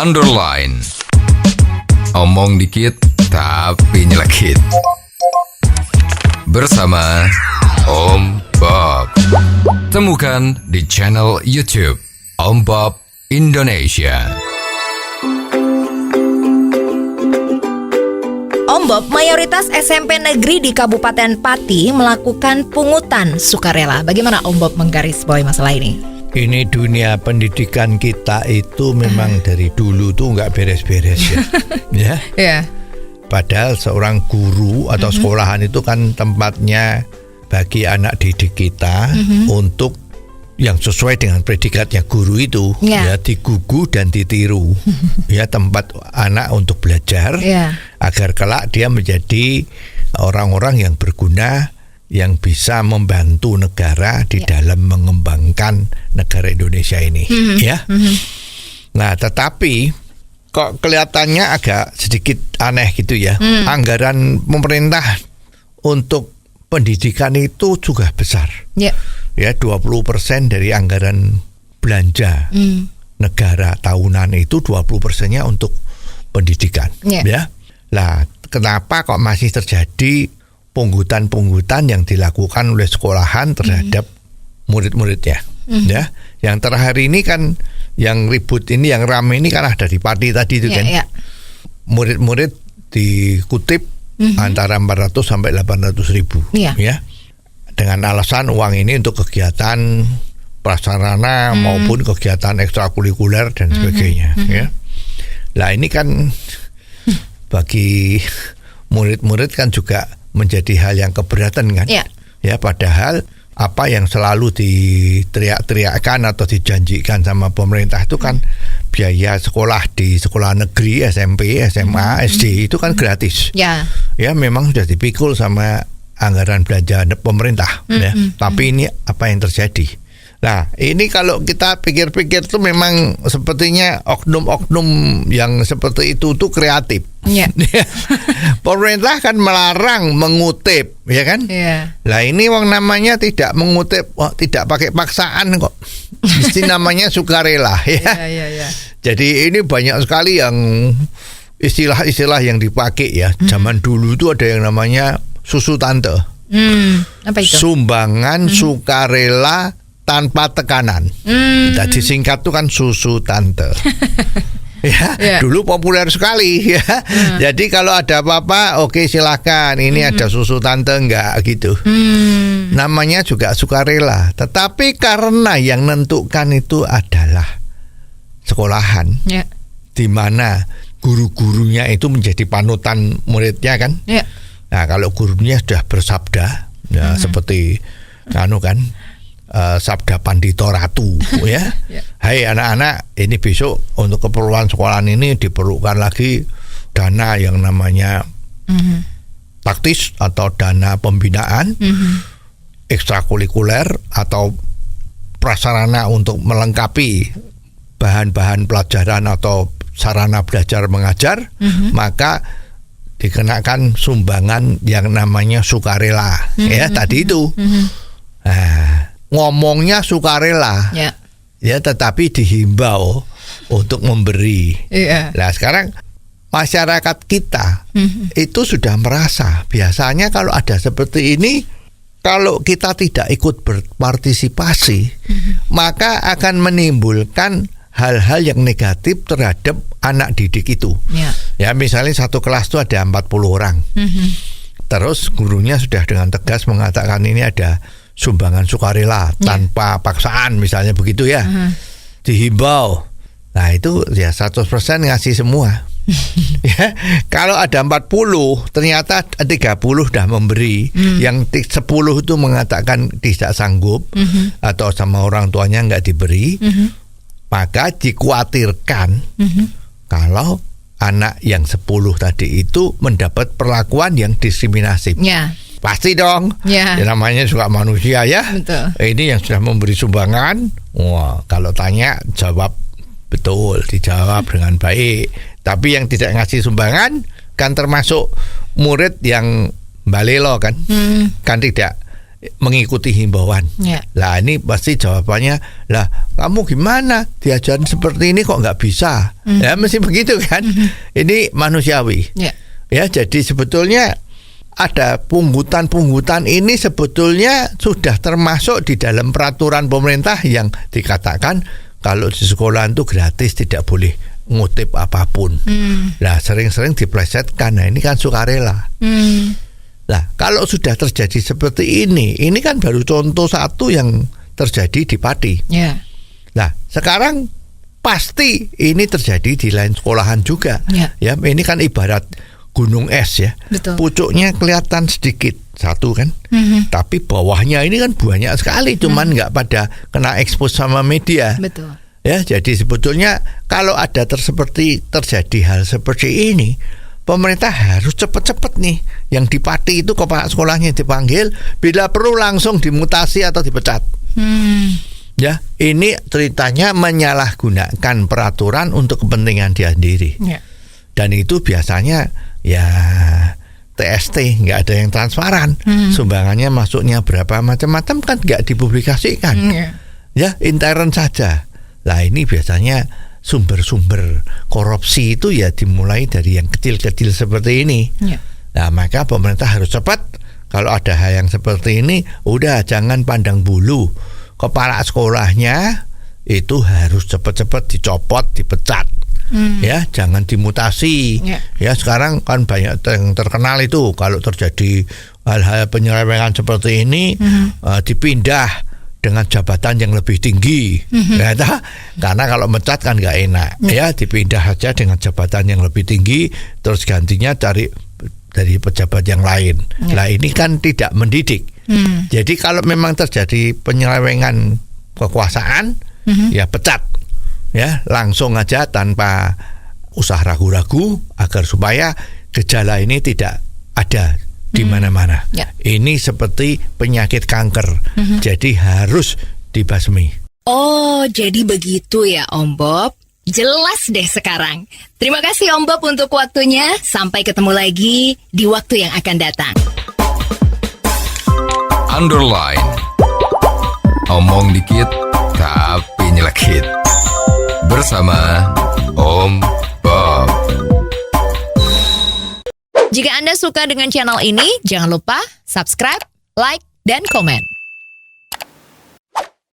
underline. Omong dikit tapi nyelekit. Bersama Om Bob. Temukan di channel YouTube Om Bob Indonesia. Om Bob, mayoritas SMP negeri di Kabupaten Pati melakukan pungutan sukarela. Bagaimana Om Bob menggarisbawahi masalah ini? Ini dunia pendidikan kita itu memang dari dulu tuh nggak beres-beres ya. Ya. Padahal seorang guru atau sekolahan itu kan tempatnya bagi anak didik kita untuk yang sesuai dengan predikatnya guru itu, ya digugu dan ditiru. Ya, tempat anak untuk belajar agar kelak dia menjadi orang-orang yang berguna, yang bisa membantu negara di dalam mengembangkan negara Indonesia ini, ya. Nah, tetapi kok kelihatannya agak sedikit aneh gitu ya. Anggaran pemerintah untuk pendidikan itu juga besar. Ya, 20% dari anggaran belanja negara tahunan itu 20%-nya untuk pendidikan, ya. Lah, kenapa kok masih terjadi penghutan-penghutan yang dilakukan oleh sekolahan terhadap murid-muridnya, ya. Yang terakhir ini kan yang ribut ini, yang rame ini kan ada di Pati tadi itu kan. Murid-murid dikutip antara 400 sampai 800 ribu, ya. Dengan alasan uang ini untuk kegiatan prasarana maupun kegiatan ekstrakurikuler dan sebagainya, ya. Lah, ini kan bagi murid-murid kan juga menjadi hal yang keberatan kan, ya. Padahal apa yang selalu diteriak-teriakkan atau dijanjikan sama pemerintah itu kan biaya sekolah di sekolah negeri, SMP, SMA, SD itu kan gratis. Ya, memang sudah dipikul sama anggaran belanja pemerintah, ya. Tapi ini apa yang terjadi? Nah, ini kalau kita pikir-pikir tuh memang sepertinya oknum-oknum yang seperti itu tuh kreatif. Pemerintah kan melarang mengutip, ya kan? Lah, ini wong namanya tidak mengutip, tidak pakai paksaan kok. Mesti namanya sukarela, ya. Jadi ini banyak sekali yang istilah-istilah yang dipakai, ya. Zaman dulu itu ada yang namanya susu tante. Apa itu? Sumbangan sukarela tanpa tekanan. Jadi singkat tuh kan susu tante. Dulu populer sekali, ya. Jadi kalau ada apa-apa, oke, silakan. Ini ada susu tante, enggak gitu. Namanya juga sukarela. Tetapi karena yang menentukan itu adalah sekolahan, di mana guru-gurunya itu menjadi panutan muridnya kan. Nah, kalau gurunya sudah bersabda, ya, seperti sabda Pandito Ratu, ya. Hai anak-anak, ini besok untuk keperluan sekolahan ini diperlukan lagi dana yang namanya taktis atau dana pembinaan, ekstrakurikuler atau prasarana untuk melengkapi bahan-bahan pelajaran atau sarana belajar mengajar, maka dikenakan sumbangan yang namanya sukarela, ya, tadi itu. Nah, ngomongnya sukarela, ya, tetapi dihimbau untuk memberi. Nah, sekarang masyarakat kita itu sudah merasa biasanya kalau ada seperti ini, kalau kita tidak ikut berpartisipasi, maka akan menimbulkan hal-hal yang negatif terhadap anak didik itu. Ya, misalnya satu kelas itu ada 40 orang. Terus gurunya sudah dengan tegas mengatakan ini ada sumbangan sukarela tanpa paksaan, misalnya begitu, ya. Dihimbau. Nah, itu ya 100% ngasih semua. Ya, kalau ada 40, ternyata 30 sudah memberi, yang 10 itu mengatakan tidak sanggup atau sama orang tuanya nggak diberi, maka dikhawatirkan kalau anak yang 10 tadi itu mendapat perlakuan yang diskriminatif. Pasti dong, ya, namanya juga manusia, ya. Betul. Ini yang sudah memberi sumbangan, wah, kalau tanya jawab betul, dijawab dengan baik. Tapi yang tidak ngasih sumbangan kan termasuk murid yang balelo kan, kan tidak mengikuti himbauan. Ya. Lah ini pasti jawabannya, lah kamu gimana diajarin seperti ini kok nggak bisa? Ya mesti begitu kan? Ini manusiawi. Ya. Ya, jadi sebetulnya ada punggutan ini sebetulnya sudah termasuk di dalam peraturan pemerintah yang dikatakan kalau di sekolah itu gratis, tidak boleh ngutip apapun. Nah, sering-sering diplesetkan. Nah, ini kan sukarela. Nah, kalau sudah terjadi seperti ini kan baru contoh satu yang terjadi di Pati. Ya. Nah, sekarang pasti ini terjadi di lain sekolahan juga. Ya. Ya, ini kan ibarat gunung es ya. Betul. Pucuknya kelihatan sedikit satu kan, tapi bawahnya ini kan banyak sekali, cuman nggak pada kena expose sama media. Betul. Ya, jadi sebetulnya kalau ada terjadi hal seperti ini, pemerintah harus cepat-cepat nih. Yang di Pati itu kepala sekolahnya dipanggil, bila perlu langsung dimutasi atau dipecat. Ya, ini ceritanya menyalahgunakan peraturan untuk kepentingan dia sendiri. Ya. Dan itu biasanya ya TST, nggak ada yang transparan. Sumbangannya masuknya berapa macam-macam kan nggak dipublikasikan. Ya, intern saja. Lah ini biasanya sumber-sumber korupsi itu ya dimulai dari yang kecil-kecil seperti ini. Ya. Nah, maka pemerintah harus cepat. Kalau ada hal yang seperti ini, udah jangan pandang bulu. Kepala sekolahnya itu harus cepat-cepat dicopot, dipecat. Ya, jangan dimutasi. Ya, sekarang kan banyak yang terkenal itu kalau terjadi hal-hal penyelewengan seperti ini, dipindah dengan jabatan yang lebih tinggi, ya, karena kalau mecat kan nggak enak, ya dipindah aja dengan jabatan yang lebih tinggi, terus gantinya cari dari pejabat yang lain. Nah, ini kan tidak mendidik. Jadi kalau memang terjadi penyelewengan kekuasaan, ya pecat, ya langsung aja tanpa usah ragu-ragu agar supaya gejala ini tidak ada di mana-mana. Ya. Ini seperti penyakit kanker. Jadi harus dibasmi. Oh, jadi begitu ya Om Bob. Jelas deh sekarang. Terima kasih Om Bob untuk waktunya. Sampai ketemu lagi di waktu yang akan datang. Underline. Omong dikit tapi nyelekit. Bersama Om Bob. Jika Anda suka dengan channel ini, jangan lupa subscribe, like, dan komen.